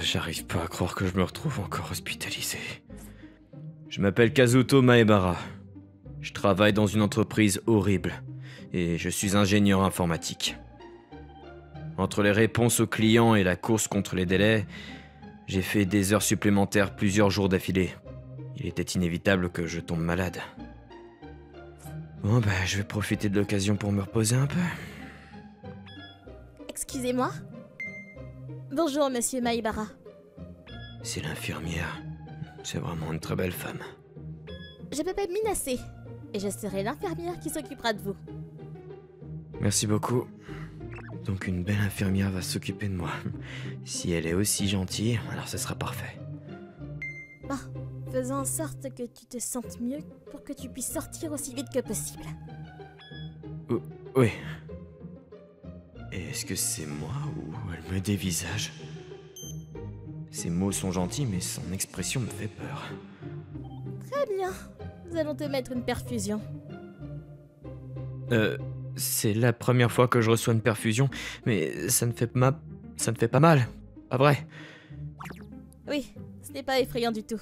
j'arrive pas à croire que je me retrouve encore hospitalisé. Je m'appelle Kazuto Maebara. Je travaille dans une entreprise horrible et je suis ingénieur informatique. Entre les réponses aux clients et la course contre les délais, j'ai fait des heures supplémentaires plusieurs jours d'affilée. Il était inévitable que je tombe malade. Bon je vais profiter de l'occasion pour me reposer un peu. Excusez-moi. Bonjour, monsieur Maebara. C'est l'infirmière. C'est vraiment une très belle femme. Je m'appelle Minase, et je serai l'infirmière qui s'occupera de vous. Merci beaucoup. Donc une belle infirmière va s'occuper de moi. Si elle est aussi gentille, alors ce sera parfait. Bon, faisons en sorte que tu te sentes mieux pour que tu puisses sortir aussi vite que possible. Oui. Est-ce que c'est moi ou elle me dévisage? Ses mots sont gentils, mais son expression me fait peur. Très bien. Nous allons te mettre une perfusion. C'est la première fois que je reçois une perfusion, mais ça ne fait pas mal, pas vrai? Oui, ce n'est pas effrayant du tout.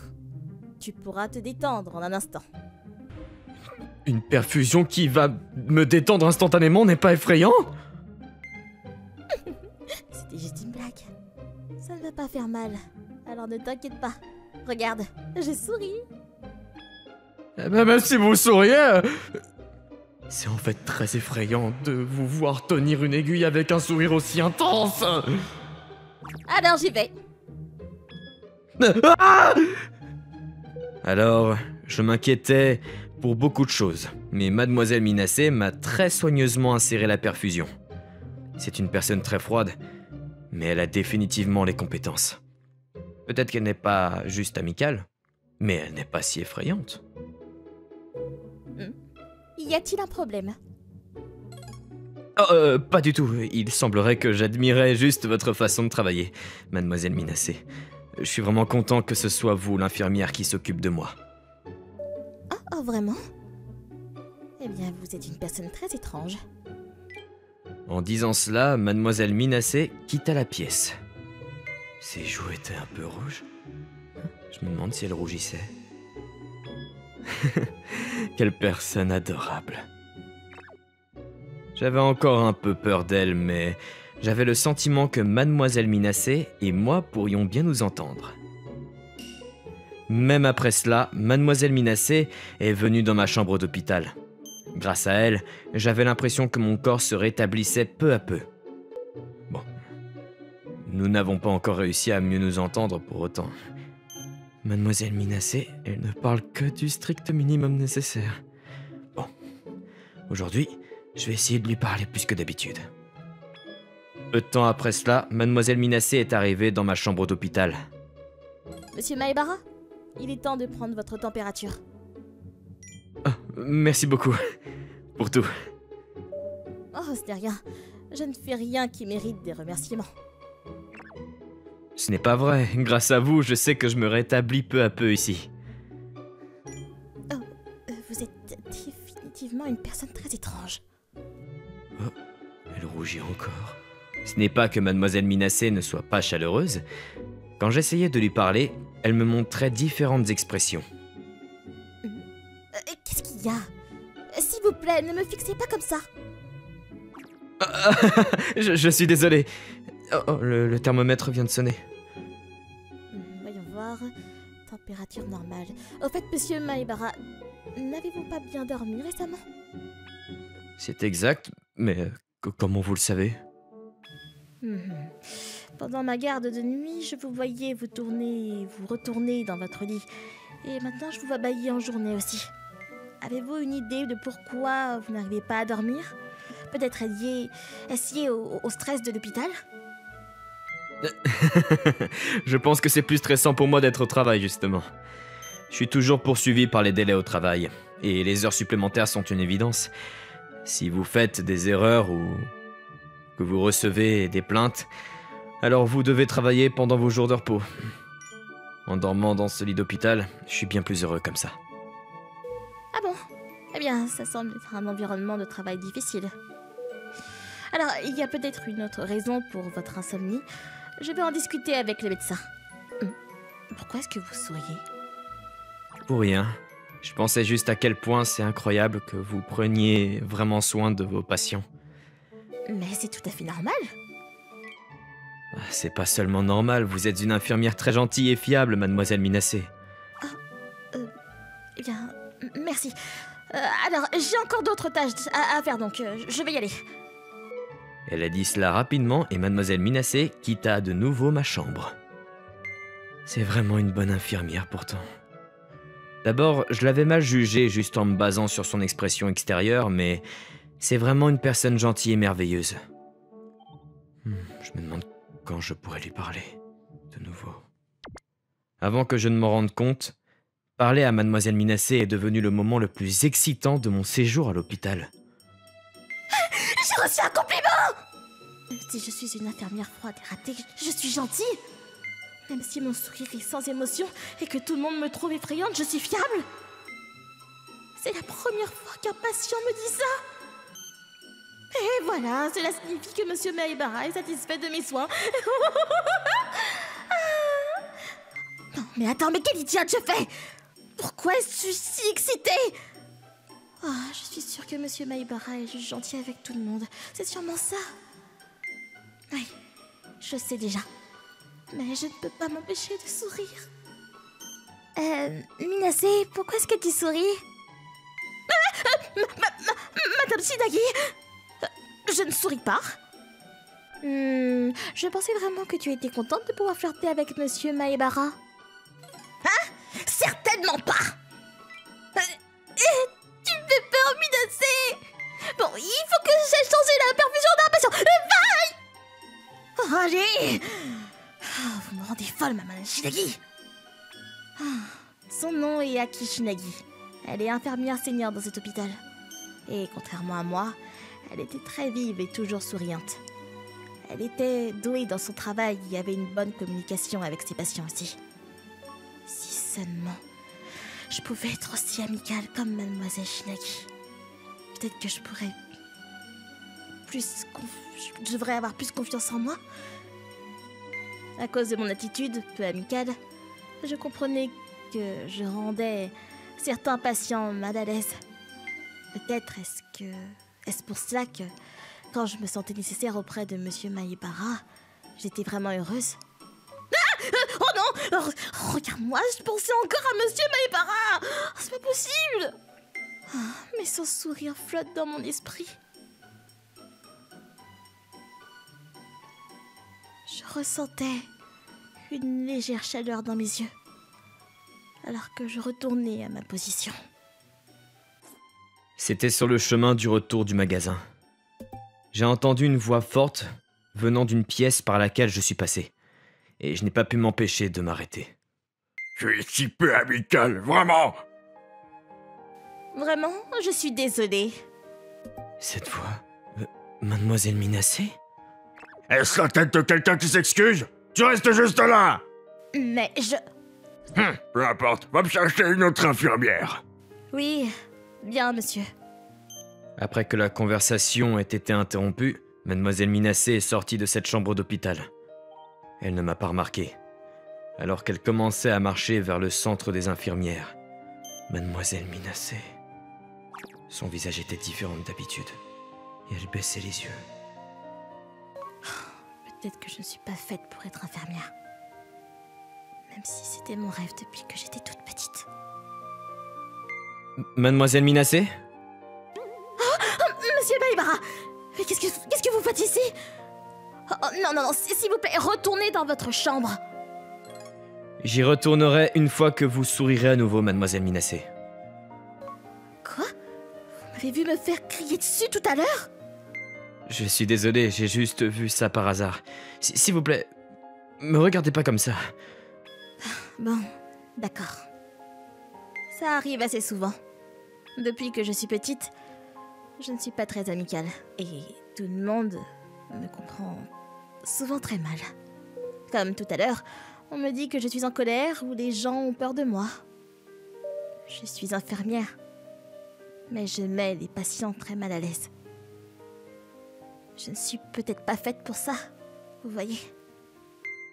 Tu pourras te détendre en un instant. Une perfusion qui va me détendre instantanément n'est pas effrayant? C'était juste une blague. Ça ne va pas faire mal, alors ne t'inquiète pas. Regarde, je souris. Eh ben même si vous souriez, c'est en fait très effrayant de vous voir tenir une aiguille avec un sourire aussi intense. Alors j'y vais. Ah! Alors, je m'inquiétais pour beaucoup de choses, mais mademoiselle Minase m'a très soigneusement inséré la perfusion. C'est une personne très froide, mais elle a définitivement les compétences. Peut-être qu'elle n'est pas juste amicale, mais elle n'est pas si effrayante. Y a-t-il un problème? Oh, pas du tout. Il semblerait que j'admirais juste votre façon de travailler, mademoiselle Minase. Je suis vraiment content que ce soit vous, l'infirmière, qui s'occupe de moi. Oh, vraiment? Eh bien, vous êtes une personne très étrange. En disant cela, mademoiselle Minase quitta la pièce. Ses joues étaient un peu rouges. Je me demande si elle rougissait. Quelle personne adorable. J'avais encore un peu peur d'elle, mais j'avais le sentiment que mademoiselle Minase et moi pourrions bien nous entendre. Même après cela, mademoiselle Minase est venue dans ma chambre d'hôpital. Grâce à elle, j'avais l'impression que mon corps se rétablissait peu à peu. Bon, nous n'avons pas encore réussi à mieux nous entendre pour autant. Mademoiselle Minase, elle ne parle que du strict minimum nécessaire. Bon, aujourd'hui, je vais essayer de lui parler plus que d'habitude. Peu de temps après cela, mademoiselle Minase est arrivée dans ma chambre d'hôpital. Monsieur Maebara, il est temps de prendre votre température. Oh, merci beaucoup pour tout. Oh, ce n'est rien. Je ne fais rien qui mérite des remerciements. Ce n'est pas vrai. Grâce à vous, je sais que je me rétablis peu à peu ici. Oh, vous êtes définitivement une personne très étrange. Oh, elle rougit encore. Ce n'est pas que mademoiselle Minase ne soit pas chaleureuse. Quand j'essayais de lui parler, elle me montrait différentes expressions. Qu'est-ce qu'il y a? S'il vous plaît, ne me fixez pas comme ça. Je suis désolé. Oh, le thermomètre vient de sonner. Voyons voir. Température normale. Au fait, monsieur Maebara, n'avez-vous pas bien dormi récemment? C'est exact, mais comment vous le savez? Pendant ma garde de nuit, je vous voyais vous tourner et vous retourner dans votre lit. Et maintenant, je vous vois bailler en journée aussi. Avez-vous une idée de pourquoi vous n'arrivez pas à dormir? Peut-être lié au stress de l'hôpital? Je pense que c'est plus stressant pour moi d'être au travail, justement. Je suis toujours poursuivi par les délais au travail, et les heures supplémentaires sont une évidence. Si vous faites des erreurs ou que vous recevez des plaintes, alors vous devez travailler pendant vos jours de repos. En dormant dans ce lit d'hôpital, je suis bien plus heureux comme ça. Ah bon? Eh bien, ça semble être un environnement de travail difficile. Alors, il y a peut-être une autre raison pour votre insomnie. Je vais en discuter avec le médecin. Pourquoi est-ce que vous souriez? Pour rien. Je pensais juste à quel point c'est incroyable que vous preniez vraiment soin de vos patients. Mais c'est tout à fait normal. C'est pas seulement normal, vous êtes une infirmière très gentille et fiable, mademoiselle Minassé. Eh bien, merci. Alors, j'ai encore d'autres tâches à faire, donc je vais y aller. Elle a dit cela rapidement et mademoiselle Minassé quitta de nouveau ma chambre. C'est vraiment une bonne infirmière pourtant. D'abord, je l'avais mal jugée juste en me basant sur son expression extérieure, mais c'est vraiment une personne gentille et merveilleuse. Je me demande quand je pourrais lui parler, de nouveau. Avant que je ne m'en rende compte, parler à mademoiselle Minassé est devenu le moment le plus excitant de mon séjour à l'hôpital. J'ai reçu un compliment! Même si je suis une infirmière froide et ratée, je suis gentille. Même si mon sourire est sans émotion et que tout le monde me trouve effrayante, je suis fiable. C'est la première fois qu'un patient me dit ça. Et voilà, cela signifie que Monsieur Maïbara est satisfait de mes soins. Non, mais attends, mais quelle idiote je fais? Pourquoi est-ce que je suis si excitée? Je suis sûre que Monsieur Maïbara est juste gentil avec tout le monde. C'est sûrement ça. Oui, je sais déjà. Mais je ne peux pas m'empêcher de sourire. Minassé, pourquoi est-ce que tu souris? Madame Shinagi, je ne souris pas. Je pensais vraiment que tu étais contente de pouvoir flirter avec Monsieur Maïbara. Hein? Certainement pas. Tu me fais peur, Minassé. Bon, il faut que j'aille changer la perfusion d'un patient. Vaille! Allez! Vous me rendez folle, maman Shinagi. Son nom est Aki Shinagi. Elle est infirmière senior dans cet hôpital. Et contrairement à moi, elle était très vive et toujours souriante. Elle était douée dans son travail et avait une bonne communication avec ses patients aussi. Si seulement je pouvais être aussi amicale comme mademoiselle Shinagi. Peut-être que je pourrais je devrais avoir plus confiance en moi. À cause de mon attitude peu amicale, je comprenais que je rendais certains patients mal à l'aise. Peut-être est-ce pour cela que, quand je me sentais nécessaire auprès de Monsieur Maïbara, j'étais vraiment heureuse. Oh non! Regarde-moi, je pensais encore à Monsieur Maïbara! C'est pas possible! Mais son sourire flotte dans mon esprit. Je ressentais une légère chaleur dans mes yeux, alors que je retournais à ma position. C'était sur le chemin du retour du magasin. J'ai entendu une voix forte venant d'une pièce par laquelle je suis passé, et je n'ai pas pu m'empêcher de m'arrêter. Tu es si peu amical, vraiment! Vraiment, je suis désolée. Cette voix... mademoiselle Minassé? Est-ce la tête de quelqu'un qui s'excuse? Tu restes juste là! Mais je... Peu importe, va me chercher une autre infirmière. Oui, bien, monsieur. Après que la conversation ait été interrompue, mademoiselle Minassé est sortie de cette chambre d'hôpital. Elle ne m'a pas remarqué, alors qu'elle commençait à marcher vers le centre des infirmières. Mademoiselle Minassé... Son visage était différent d'habitude, et elle baissait les yeux. Peut-être que je ne suis pas faite pour être infirmière. Même si c'était mon rêve depuis que j'étais toute petite. Mademoiselle Minassé? Monsieur Maïbara! Mais qu'est-ce que vous faites ici? Non, s'il vous plaît, retournez dans votre chambre. J'y retournerai une fois que vous sourirez à nouveau, mademoiselle Minassé. Quoi? Vous m'avez vu me faire crier dessus tout à l'heure? Je suis désolé, j'ai juste vu ça par hasard. S'il vous plaît, me regardez pas comme ça. Bon, d'accord. Ça arrive assez souvent. Depuis que je suis petite, je ne suis pas très amicale. Et tout le monde me comprend souvent très mal. Comme tout à l'heure, on me dit que je suis en colère ou les gens ont peur de moi. Je suis infirmière, mais je mets les patients très mal à l'aise. Je ne suis peut-être pas faite pour ça, vous voyez.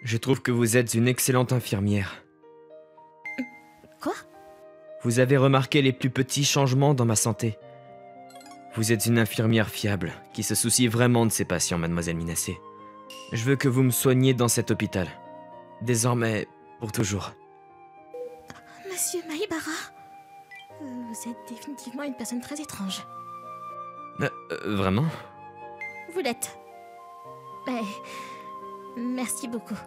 Je trouve que vous êtes une excellente infirmière. Quoi? Vous avez remarqué les plus petits changements dans ma santé. Vous êtes une infirmière fiable, qui se soucie vraiment de ses patients, mademoiselle Minassé. Je veux que vous me soigniez dans cet hôpital. Désormais, pour toujours. Monsieur Maïbara, vous êtes définitivement une personne très étrange. Vraiment? Vous l'êtes. Mais merci beaucoup.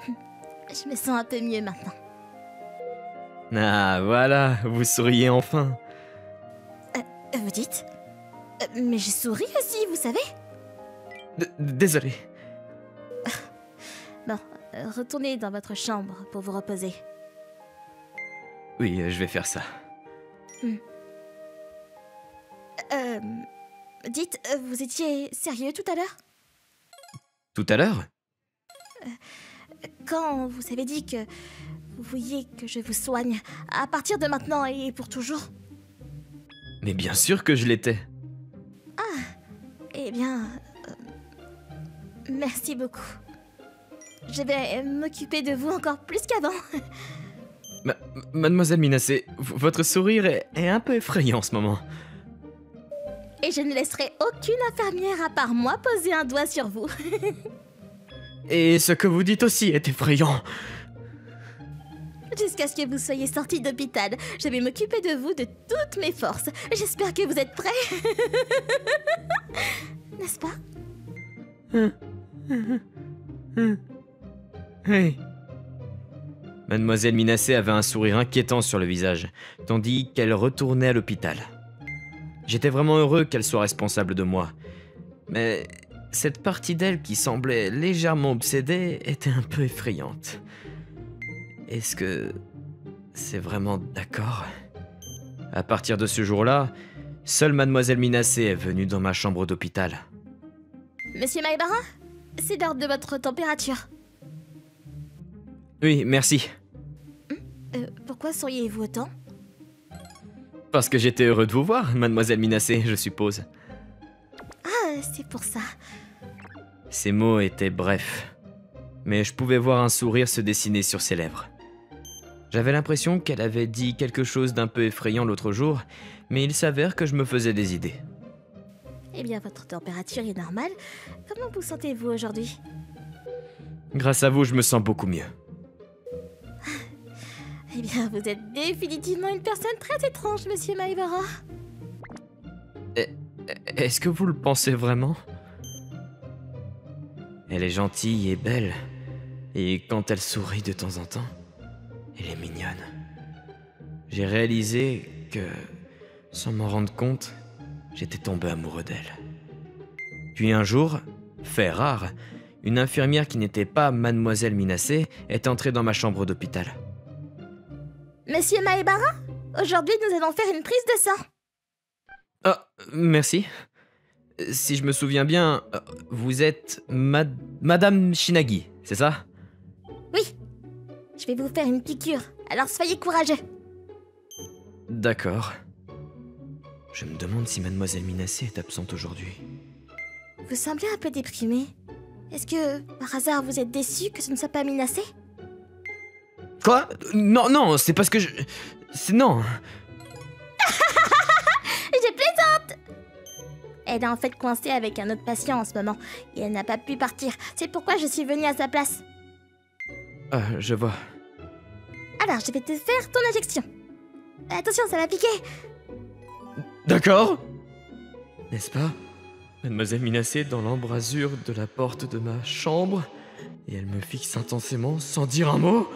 Je me sens un peu mieux maintenant. Ah, voilà, vous souriez enfin. Vous dites? Mais je souris aussi, vous savez? Désolé. Bon, retournez dans votre chambre pour vous reposer. Oui, je vais faire ça. Dites, vous étiez sérieux tout à l'heure? Tout à l'heure? Quand vous avez dit que vous vouliez que je vous soigne, à partir de maintenant et pour toujours? Mais bien sûr que je l'étais. Eh bien, merci beaucoup. Je vais m'occuper de vous encore plus qu'avant. Mademoiselle Minassé, votre sourire est un peu effrayant en ce moment. Et je ne laisserai aucune infirmière à part moi poser un doigt sur vous. Et ce que vous dites aussi est effrayant. Jusqu'à ce que vous soyez sortis d'hôpital, je vais m'occuper de vous de toutes mes forces. J'espère que vous êtes prêts. N'est-ce pas? Hey. Mademoiselle Minassé avait un sourire inquiétant sur le visage, tandis qu'elle retournait à l'hôpital. J'étais vraiment heureux qu'elle soit responsable de moi. Mais cette partie d'elle qui semblait légèrement obsédée était un peu effrayante. Est-ce que c'est vraiment d'accord? À partir de ce jour-là, seule Mademoiselle Minassé est venue dans ma chambre d'hôpital. Monsieur Maïbara, c'est l'heure de votre température. Oui, merci. Pourquoi souriez-vous autant? Parce que j'étais heureux de vous voir, Mademoiselle Minassé, je suppose. Ah, c'est pour ça. Ces mots étaient brefs, mais je pouvais voir un sourire se dessiner sur ses lèvres. J'avais l'impression qu'elle avait dit quelque chose d'un peu effrayant l'autre jour, mais il s'avère que je me faisais des idées. Eh bien, votre température est normale. Comment vous sentez-vous aujourd'hui? Grâce à vous, je me sens beaucoup mieux. Eh bien, vous êtes définitivement une personne très étrange, monsieur Maïbara. Est-ce que vous le pensez vraiment? Elle est gentille et belle, et quand elle sourit de temps en temps, elle est mignonne. J'ai réalisé que, sans m'en rendre compte, j'étais tombé amoureux d'elle. Puis un jour, fait rare, une infirmière qui n'était pas Mademoiselle Minassé est entrée dans ma chambre d'hôpital. Monsieur Maïbara, aujourd'hui nous allons faire une prise de sang. Ah, merci. Si je me souviens bien, vous êtes Madame Shinagi, c'est ça? Oui, je vais vous faire une piqûre, alors soyez courageux. D'accord. Je me demande si Mademoiselle Minassé est absente aujourd'hui. Vous semblez un peu déprimé. Est-ce que, par hasard, vous êtes déçu que ce ne soit pas Minassé? Quoi? Non, c'est parce que je... Non. Je plaisante! Elle est en fait coincée avec un autre patient en ce moment, et elle n'a pas pu partir. C'est pourquoi je suis venue à sa place. Ah, je vois. Alors, je vais te faire ton injection. Attention, ça va piquer. D'accord. N'est-ce pas? Mademoiselle Minassé dans l'embrasure de la porte de ma chambre, et elle me fixe intensément sans dire un mot.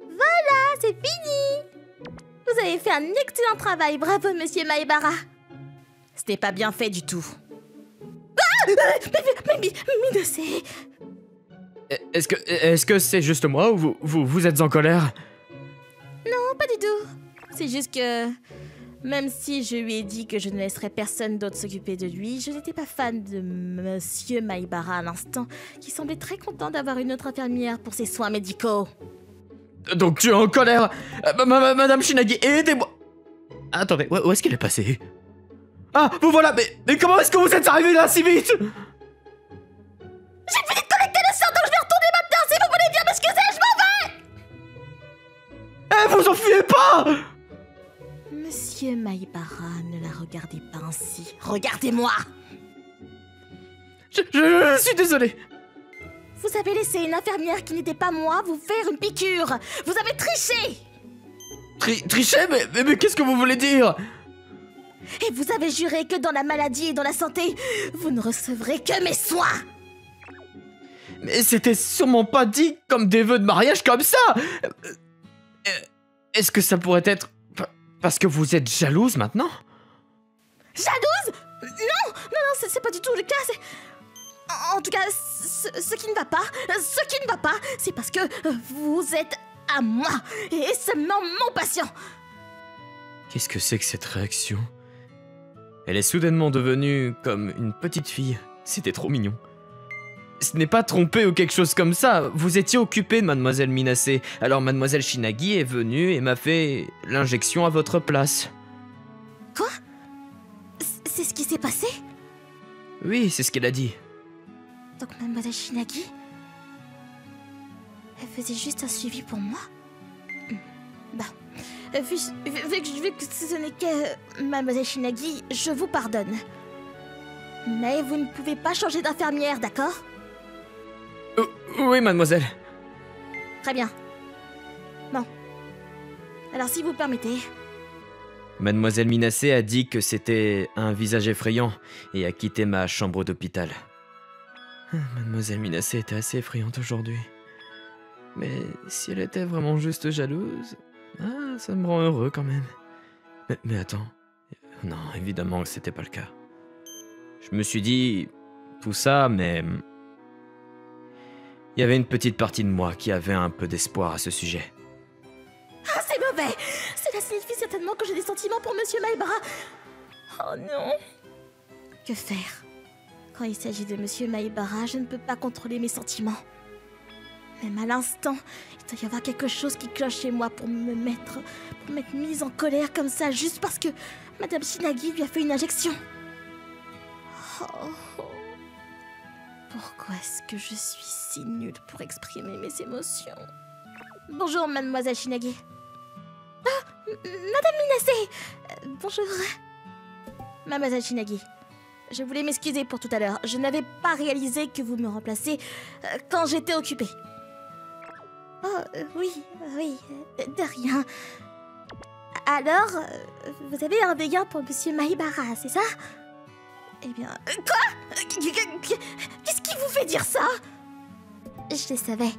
Voilà, c'est fini. Vous avez fait un excellent travail, bravo monsieur Maïbara. C'était pas bien fait du tout. Ah, mais Minassé. Est-ce que c'est juste moi ou vous êtes en colère? Non, pas du tout. C'est juste que... Même si je lui ai dit que je ne laisserais personne d'autre s'occuper de lui, je n'étais pas fan de monsieur Maïbara à l'instant, qui semblait très content d'avoir une autre infirmière pour ses soins médicaux. Donc tu es en colère? Madame Shinagi, aidez-moi! Attendez, où est-ce qu'elle est passée? Ah, vous voilà, mais comment est-ce que vous êtes arrivé là si vite? J'ai fini de collecter le Maïbara, ne la regardez pas ainsi. Regardez-moi! Je suis désolé. Vous avez laissé une infirmière qui n'était pas moi vous faire une piqûre. Vous avez triché! Tricher? Mais qu'est-ce que vous voulez dire? Et vous avez juré que dans la maladie et dans la santé, vous ne recevrez que mes soins! Mais c'était sûrement pas dit comme des vœux de mariage comme ça. Est-ce que ça pourrait être parce que vous êtes jalouse maintenant? Jalouse? Non, c'est pas du tout le cas. En tout cas, ce qui ne va pas, c'est parce que vous êtes à moi et seulement mon patient. Qu'est-ce que c'est que cette réaction? Elle est soudainement devenue comme une petite fille. C'était trop mignon. Ce n'est pas trompé ou quelque chose comme ça. Vous étiez occupée de Mademoiselle Minassé. Alors Mademoiselle Shinagi est venue et m'a fait l'injection à votre place. Quoi? C'est ce qui s'est passé? Oui, c'est ce qu'elle a dit. Donc Mademoiselle Shinagi, elle faisait juste un suivi pour moi? Bah, vu que ce n'est que Mademoiselle Shinagi, je vous pardonne. Mais vous ne pouvez pas changer d'infirmière, d'accord? Oui, mademoiselle. Très bien. Bon. Alors si vous permettez... Mademoiselle Minassé a dit que c'était un visage effrayant et a quitté ma chambre d'hôpital. Mademoiselle Minassé était assez effrayante aujourd'hui. Mais si elle était vraiment juste jalouse, ça me rend heureux quand même. Mais attends, non, évidemment que c'était pas le cas. Je me suis dit tout ça, mais il y avait une petite partie de moi qui avait un peu d'espoir à ce sujet. Ah, c'est mauvais! Cela signifie certainement que j'ai des sentiments pour Monsieur Maïbara. Oh non! Que faire? Quand il s'agit de Monsieur Maïbara, je ne peux pas contrôler mes sentiments. Même à l'instant, il doit y avoir quelque chose qui cloche chez moi pour m'être mise en colère comme ça, juste parce que Madame Shinagi lui a fait une injection. Oh. Pourquoi est-ce que je suis si nulle pour exprimer mes émotions? Bonjour, Mademoiselle Shinagi. Ah, Madame Minassé. Bonjour. Mademoiselle Shinagi, je voulais m'excuser pour tout à l'heure. Je n'avais pas réalisé que vous me remplacez quand j'étais occupée. Oh, oui, de rien. Alors, vous avez un dégât pour Monsieur Maïbara, c'est ça? Eh bien... Quoi? Qu'est-ce qui vous fait dire ça? Je le savais.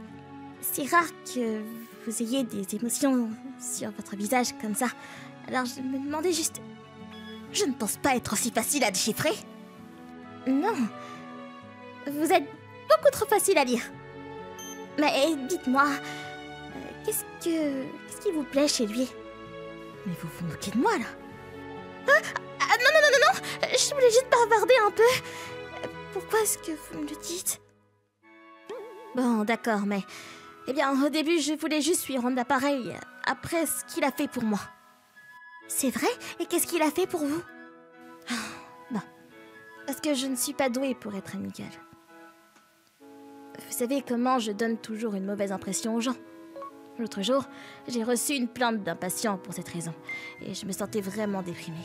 C'est rare que vous ayez des émotions sur votre visage comme ça. Alors je me demandais juste... Je ne pense pas être aussi facile à déchiffrer. Non. Vous êtes beaucoup trop facile à lire. Mais dites-moi... Qu'est-ce qui vous plaît chez lui? Mais vous vous moquez de moi, là? Non, je voulais juste bavarder un peu. Pourquoi est-ce que vous me le dites? Bon, d'accord, mais... Eh bien, au début, je voulais juste lui rendre l'appareil après ce qu'il a fait pour moi. C'est vrai? Et qu'est-ce qu'il a fait pour vous? Bon, parce que je ne suis pas douée pour être amicale. Vous savez comment je donne toujours une mauvaise impression aux gens. L'autre jour, j'ai reçu une plainte d'un patient pour cette raison, et je me sentais vraiment déprimée.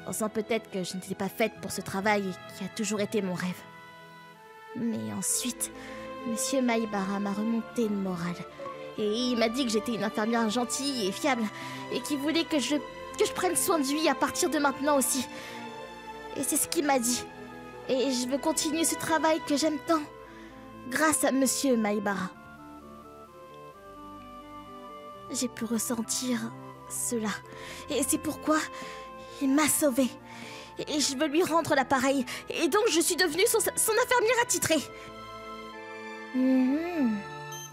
Pensant peut-être que je n'étais pas faite pour ce travail qui a toujours été mon rêve. Mais ensuite, Monsieur Maïbara m'a remonté le moral. Et il m'a dit que j'étais une infirmière gentille et fiable, et qu'il voulait que je prenne soin de lui à partir de maintenant aussi. Et c'est ce qu'il m'a dit. Et je veux continuer ce travail que j'aime tant, grâce à Monsieur Maïbara. J'ai pu ressentir cela. Et c'est pourquoi il m'a sauvée. Et je veux lui rendre l'appareil. Et donc je suis devenue son infirmière attitrée.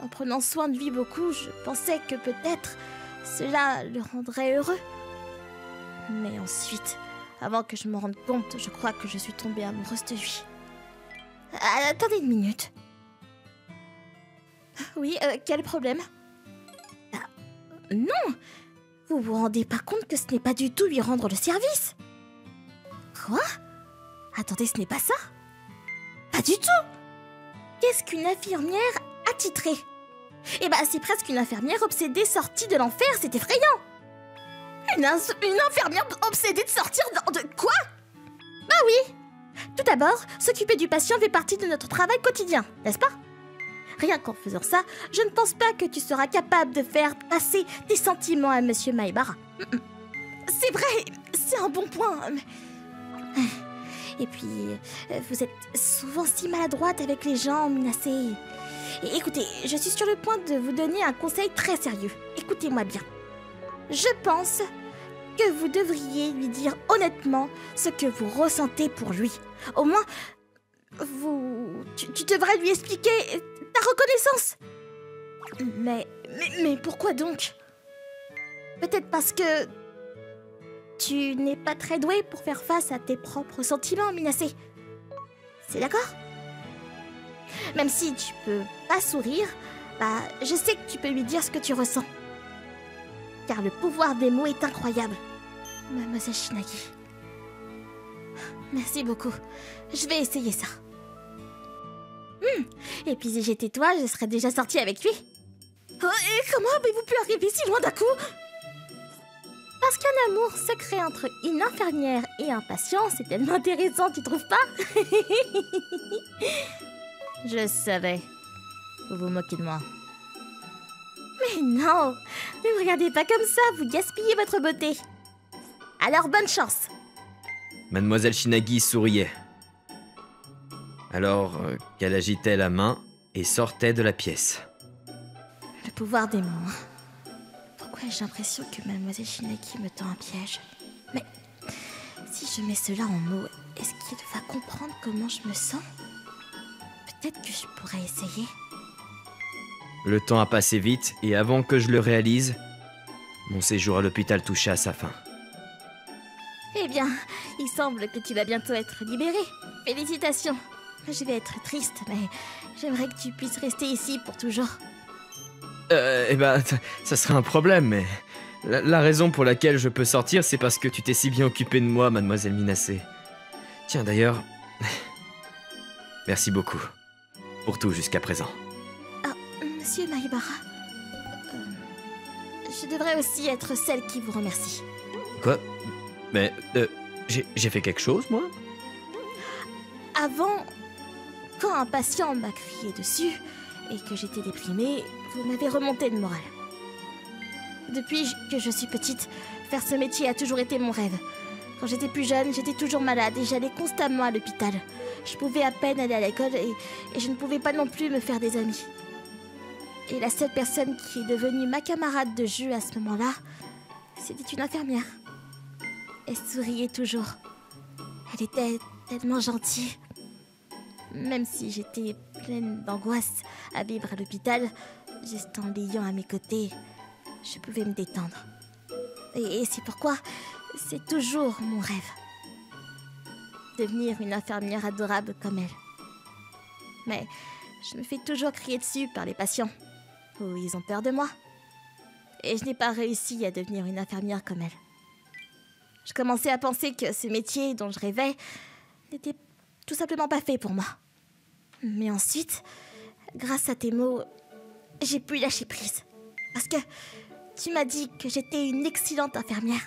En prenant soin de lui beaucoup, je pensais que peut-être cela le rendrait heureux. Mais ensuite, avant que je me rende compte, je crois que je suis tombée amoureuse de lui. Attendez une minute. Oui, quel problème? Non! Vous vous rendez pas compte que ce n'est pas du tout lui rendre le service? Quoi? Attendez, ce n'est pas ça? Pas du tout! Qu'est-ce qu'une infirmière attitrée? Eh ben, c'est presque une infirmière obsédée sortie de l'enfer, c'est effrayant! Une infirmière obsédée de sortir de quoi? Bah oui. Tout d'abord, s'occuper du patient fait partie de notre travail quotidien, n'est-ce pas? Rien qu'en faisant ça, je ne pense pas que tu seras capable de faire passer tes sentiments à Monsieur Maïbara. C'est vrai, c'est un bon point. Et puis, vous êtes souvent si maladroite avec les gens menacés. Et écoutez, je suis sur le point de vous donner un conseil très sérieux. Écoutez-moi bien. Je pense que vous devriez lui dire honnêtement ce que vous ressentez pour lui. Au moins, tu devrais lui expliquer ta reconnaissance. Mais pourquoi donc? Peut-être parce que tu n'es pas très doué pour faire face à tes propres sentiments, Minase. C'est d'accord? Même si tu peux pas sourire, bah, je sais que tu peux lui dire ce que tu ressens. Car le pouvoir des mots est incroyable, Mademoiselle Shinagi. Merci beaucoup. Je vais essayer ça. Et puis si j'étais toi, je serais déjà sortie avec lui. Oh, et comment avez-vous pu arriver si loin d'un coup? Parce qu'un amour secret entre une infirmière et un patient, c'est tellement intéressant, tu trouves pas? Je savais. Vous vous moquez de moi. Mais non! Ne me regardez pas comme ça, vous gaspillez votre beauté. Alors bonne chance! Mademoiselle Shinagi souriait. Alors qu'elle agitait la main et sortait de la pièce. Le pouvoir des mots. Pourquoi ai-je l'impression que Mademoiselle Shinagi me tend un piège? Mais si je mets cela en mots, est-ce qu'il va comprendre comment je me sens? Peut-être que je pourrais essayer. Le temps a passé vite et avant que je le réalise, mon séjour à l'hôpital touchait à sa fin. Eh bien, il semble que tu vas bientôt être libérée. Félicitations. Je vais être triste, mais j'aimerais que tu puisses rester ici pour toujours. Eh ben, ça serait un problème, mais... La raison pour laquelle je peux sortir, c'est parce que tu t'es si bien occupée de moi, Mademoiselle Minase. Tiens, d'ailleurs... Merci beaucoup. Pour tout jusqu'à présent. Ah, Monsieur Maïbara... je devrais aussi être celle qui vous remercie. Quoi? Mais... j'ai fait quelque chose, moi? Avant, quand un patient m'a crié dessus et que j'étais déprimée, vous m'avez remonté le moral. Depuis que je suis petite, faire ce métier a toujours été mon rêve. Quand j'étais plus jeune, j'étais toujours malade et j'allais constamment à l'hôpital. Je pouvais à peine aller à l'école et je ne pouvais pas non plus me faire des amis. Et la seule personne qui est devenue ma camarade de jeu à ce moment-là, c'était une infirmière. Elle souriait toujours. Elle était tellement gentille. Même si j'étais pleine d'angoisse à vivre à l'hôpital, juste en l'ayant à mes côtés, je pouvais me détendre. Et c'est pourquoi c'est toujours mon rêve. Devenir une infirmière adorable comme elle. Mais je me fais toujours crier dessus par les patients. Oh, ils ont peur de moi. Et je n'ai pas réussi à devenir une infirmière comme elle. Je commençais à penser que ce métier dont je rêvais n'était tout simplement pas fait pour moi. Mais ensuite, grâce à tes mots, j'ai pu lâcher prise. Parce que tu m'as dit que j'étais une excellente infirmière.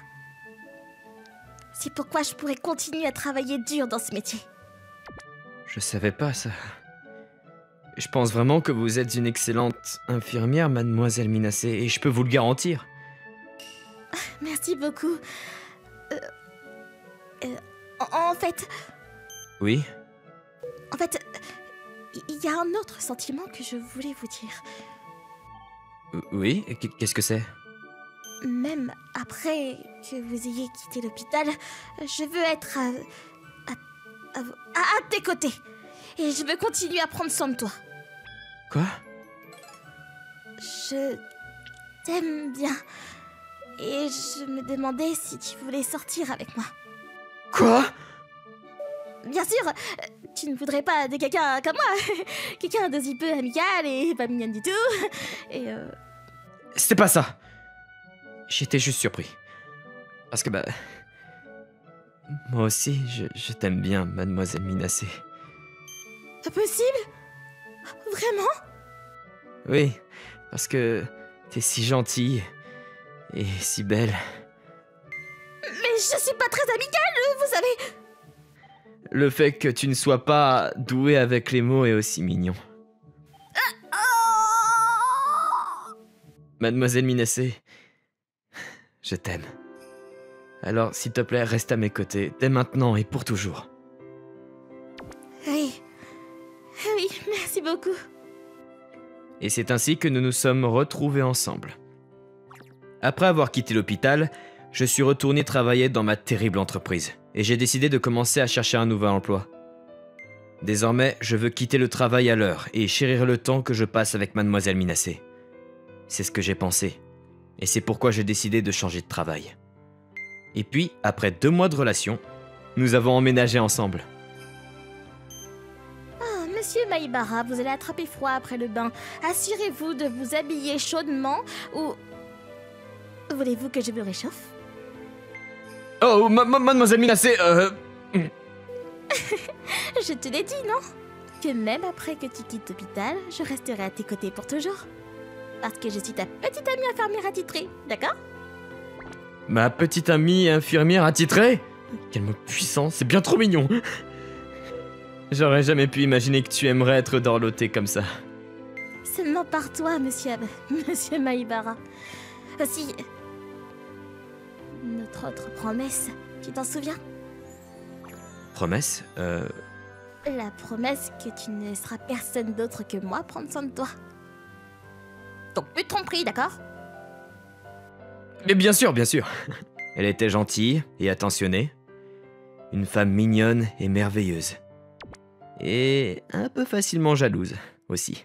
C'est pourquoi je pourrais continuer à travailler dur dans ce métier. Je savais pas ça. Je pense vraiment que vous êtes une excellente infirmière, Mademoiselle Minase, et je peux vous le garantir. Merci beaucoup. En fait... Oui? En fait, il y a un autre sentiment que je voulais vous dire. Oui? Qu'est-ce que c'est? Même après que vous ayez quitté l'hôpital, je veux être à tes côtés. Et je veux continuer à prendre soin de toi. Quoi? Je t'aime bien. Et je me demandais si tu voulais sortir avec moi. Quoi? Bien sûr, tu ne voudrais pas de quelqu'un comme moi. Quelqu'un d'aussi peu amical et pas mignonne du tout. Et C'était pas ça. J'étais juste surpris. Parce que moi aussi, je t'aime bien, Mademoiselle Minase. Impossible? Vraiment? Oui, parce que t'es si gentille et si belle. je suis pas très amicale, vous savez. Le fait que tu ne sois pas doué avec les mots est aussi mignon. Mademoiselle Minassé, je t'aime. Alors, s'il te plaît, reste à mes côtés, dès maintenant et pour toujours. Oui. Oui, merci beaucoup. Et c'est ainsi que nous nous sommes retrouvés ensemble. Après avoir quitté l'hôpital, je suis retourné travailler dans ma terrible entreprise, et j'ai décidé de commencer à chercher un nouvel emploi. Désormais, je veux quitter le travail à l'heure et chérir le temps que je passe avec Mademoiselle Minassé. C'est ce que j'ai pensé, et c'est pourquoi j'ai décidé de changer de travail. Et puis, après 2 mois de relation, nous avons emménagé ensemble. Oh, monsieur Maïbara, vous allez attraper froid après le bain. Assurez-vous de vous habiller chaudement ou... Voulez-vous que je vous réchauffe? Oh, Mademoiselle Minassé, Je te l'ai dit, non? Que même après que tu quittes l'hôpital, je resterai à tes côtés pour toujours. Parce que je suis ta petite amie infirmière attitrée, d'accord? Ma petite amie infirmière attitrée? Quel mot puissant, c'est bien trop mignon. J'aurais jamais pu imaginer que tu aimerais être dorlotée comme ça. Seulement par toi, monsieur Maïbara. Aussi... Notre autre promesse, tu t'en souviens? Promesse? La promesse que tu ne laisseras personne d'autre que moi prendre soin de toi. Donc plus de tromperie, d'accord? Mais bien sûr, bien sûr. Elle était gentille et attentionnée. Une femme mignonne et merveilleuse. Et un peu facilement jalouse aussi.